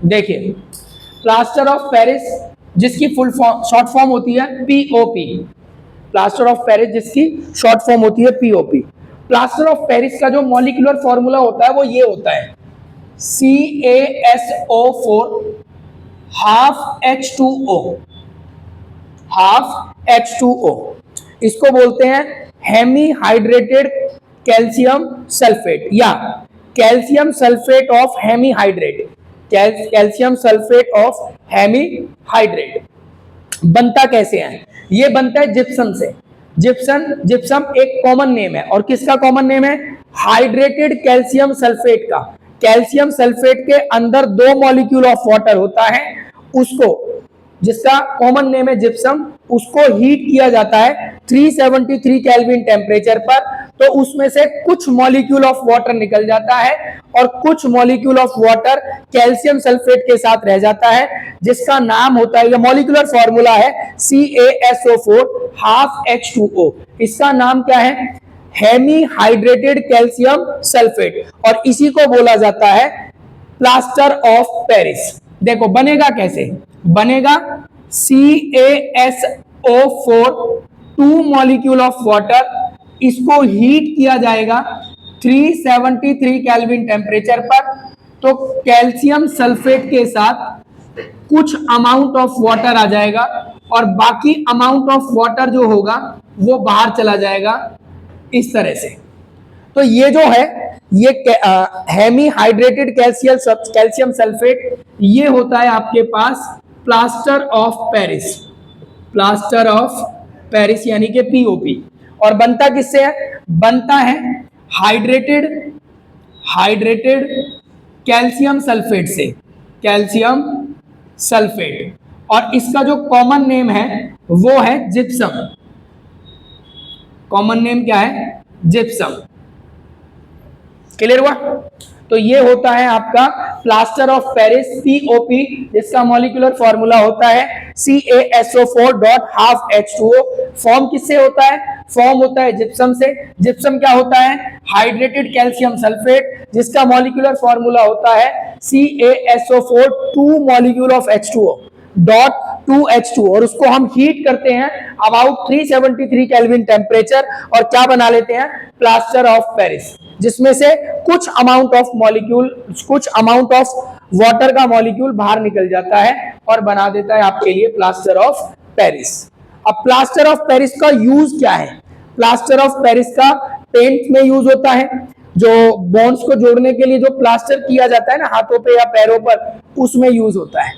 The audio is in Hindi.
देखिए, प्लास्टर ऑफ पेरिस जिसकी फुल फॉर्म शॉर्ट फॉर्म होती है पीओपी, प्लास्टर ऑफ पेरिस जिसकी शॉर्ट फॉर्म होती है पीओपी। प्लास्टर ऑफ पेरिस का जो मॉलिक्यूलर फॉर्मूला होता है वो ये होता है CaSO4 half H2O, half H2O। इसको बोलते हैं हेमी हाइड्रेटेड कैल्शियम सल्फेट या calcium sulphate of hemi hydrate, calcium sulphate of hemi hydrate. बनता कैसे है? ये बनता है जिप्सम से। जिप्सम एक कॉमन नेम है, और किसका कॉमन नेम है? हाइड्रेटेड कैल्शियम सल्फेट का। कैल्शियम सल्फेट के अंदर 2 मॉलिक्यूल ऑफ वाटर होता है, उसको जिसका कॉमन नेम है जिप्सम, उसको हीट किया जाता है 373 केल्विन टेम्परेचर पर, तो उसमें से कुछ मॉलिक्यूल ऑफ वाटर निकल जाता है और कुछ molecule of water calcium sulphate के साथ रह जाता है, जिसका नाम होता है, ये मॉलिक्यूलर फॉर्मूला है CaSO4 हाफ H2O। इसका नाम क्या है? हेमी हाइड्रेटेड कैल्शियम सल्फेट, और इसी को बोला जाता है प्लास्टर ऑफ पेरिस। देखो बनेगा कैसे? बनेगा CaSO4 2 मॉलिक्यूल ऑफ वाटर, इसको हीट किया जाएगा 373 केल्विन टेम्परेचर पर, तो कैल्शियम सल्फेट के साथ कुछ अमाउंट ऑफ वाटर आ जाएगा और बाकी अमाउंट ऑफ वाटर जो होगा वो बाहर चला जाएगा इस तरह से। तो ये जो है ये हेमी हाइड्रेटेड कैल्शियम सल्फेट, ये होता है आपके पास plaster of Paris, plaster of Paris यानी कि पीओपी। और बनता किससे है? बनता है हाइड्रेटेड कैल्शियम सल्फेट से, कैल्शियम सल्फेट, और इसका जो कॉमन नेम है वो है जिप्सम। कॉमन नेम क्या है? जिप्सम। क्लियर हुआ? तो ये होता है आपका प्लास्टर ऑफ पेरिस पीओपी, जिसका मॉलिक्यूलर फॉर्मूला होता है CaSO4 हाफ H2O। फॉर्म किससे होता है? फॉर्म होता है जिप्सम से। जिप्सम क्या होता है? हाइड्रेटेड कैल्शियम सल्फेट, जिसका मॉलिक्यूलर फॉर्मूला होता है CaSO4 2 molecule of H2O dot 2H2, और उसको हम हीट करते हैं अबाउट 373 केल्विन टेम्परेचर, और क्या बना लेते हैं? प्लास्टर ऑफ पेरिस, जिसमें से कुछ अमाउंट ऑफ मॉलिक्यूल, कुछ अमाउंट ऑफ वाटर का मॉलिक्यूल बाहर निकल जाता है और बना देता है आपके लिए प्लास्टर ऑफ पेरिस। अब प्लास्टर ऑफ पेरिस का यूज क्या है? प्लास्टर ऑफ पेरिस का पेंट में यूज होता है, जो बोन्स को जोड़ने के लिए जो प्लास्टर किया जाता है ना हाथों पे या पैरों पर, उसमें यूज होता है।